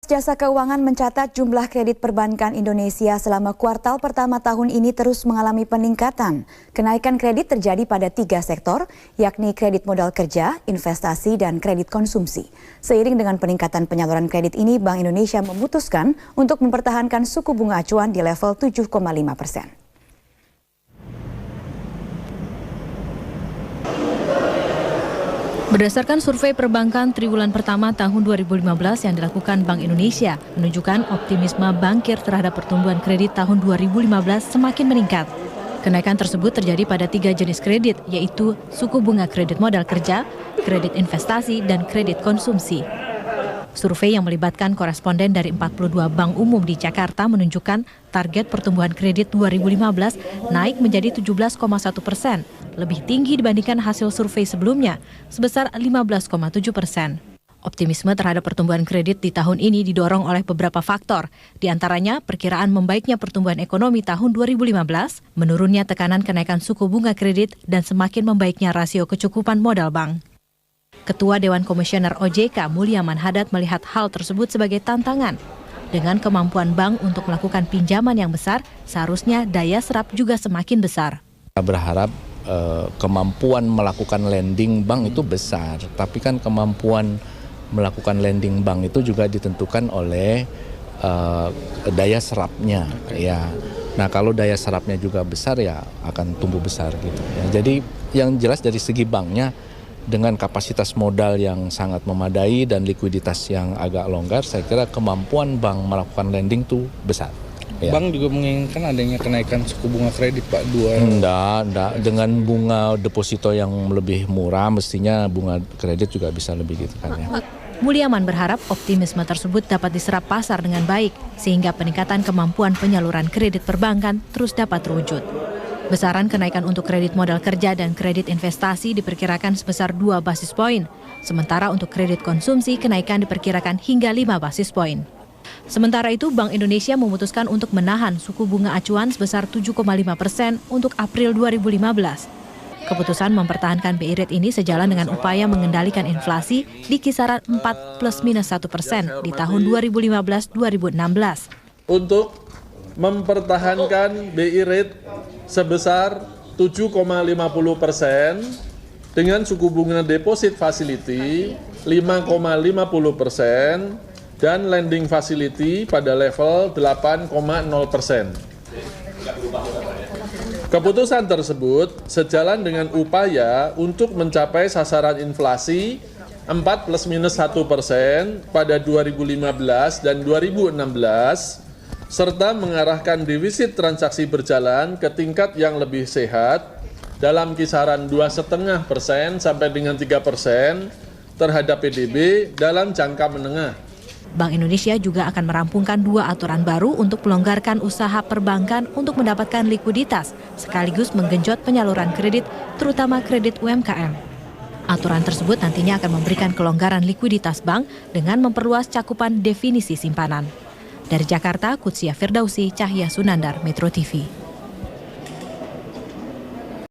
Jasa Keuangan mencatat jumlah kredit perbankan Indonesia selama kuartal pertama tahun ini terus mengalami peningkatan. Kenaikan kredit terjadi pada 3 sektor, yakni kredit modal kerja, investasi, dan kredit konsumsi. Seiring dengan peningkatan penyaluran kredit ini, Bank Indonesia memutuskan untuk mempertahankan suku bunga acuan di level 7,5%. Berdasarkan survei perbankan triwulan pertama tahun 2015 yang dilakukan Bank Indonesia, menunjukkan optimisme bankir terhadap pertumbuhan kredit tahun 2015 semakin meningkat. Kenaikan tersebut terjadi pada 3 jenis kredit, yaitu suku bunga kredit modal kerja, kredit investasi, dan kredit konsumsi. Survei yang melibatkan koresponden dari 42 bank umum di Jakarta menunjukkan target pertumbuhan kredit 2015 naik menjadi 17,1%, lebih tinggi dibandingkan hasil survei sebelumnya, sebesar 15,7%. Optimisme terhadap pertumbuhan kredit di tahun ini didorong oleh beberapa faktor, di antaranya perkiraan membaiknya pertumbuhan ekonomi tahun 2015, menurunnya tekanan kenaikan suku bunga kredit, dan semakin membaiknya rasio kecukupan modal bank. Ketua Dewan Komisioner OJK Mulyaman Hadad melihat hal tersebut sebagai tantangan. Dengan kemampuan bank untuk melakukan pinjaman yang besar, seharusnya daya serap juga semakin besar. Kita berharap kemampuan melakukan lending bank itu besar, tapi kan kemampuan melakukan lending bank itu juga ditentukan oleh daya serapnya. Ya. Nah, kalau daya serapnya juga besar, ya akan tumbuh besar gitu. Ya. Jadi yang jelas dari segi banknya, dengan kapasitas modal yang sangat memadai dan likuiditas yang agak longgar, saya kira kemampuan bank melakukan lending itu besar. Ya. Bank juga menginginkan adanya kenaikan suku bunga kredit, Pak. Enggak. Dengan bunga deposito yang lebih murah, mestinya bunga kredit juga bisa lebih ditekan. Ya. Mulyaman berharap optimisme tersebut dapat diserap pasar dengan baik, sehingga peningkatan kemampuan penyaluran kredit perbankan terus dapat terwujud. Besaran kenaikan untuk kredit modal kerja dan kredit investasi diperkirakan sebesar 2 basis poin. Sementara untuk kredit konsumsi, kenaikan diperkirakan hingga 5 basis poin. Sementara itu, Bank Indonesia memutuskan untuk menahan suku bunga acuan sebesar 7,5% untuk April 2015. Keputusan mempertahankan BI Rate ini sejalan dengan upaya mengendalikan inflasi di kisaran 4+-1% di tahun 2015-2016. Untuk mempertahankan BI Rate sebesar 7,50% dengan suku bunga deposit facility 5,50% dan lending facility pada level 8,0%. Keputusan tersebut sejalan dengan upaya untuk mencapai sasaran inflasi 4+-1% pada 2015 dan 2016, serta mengarahkan defisit transaksi berjalan ke tingkat yang lebih sehat dalam kisaran 2,5% sampai dengan 3% terhadap PDB dalam jangka menengah. Bank Indonesia juga akan merampungkan 2 aturan baru untuk melonggarkan usaha perbankan untuk mendapatkan likuiditas, sekaligus menggenjot penyaluran kredit, terutama kredit UMKM. Aturan tersebut nantinya akan memberikan kelonggaran likuiditas bank dengan memperluas cakupan definisi simpanan. Dari Jakarta, Kutsia Firdausi, Cahya Sunandar, Metro TV.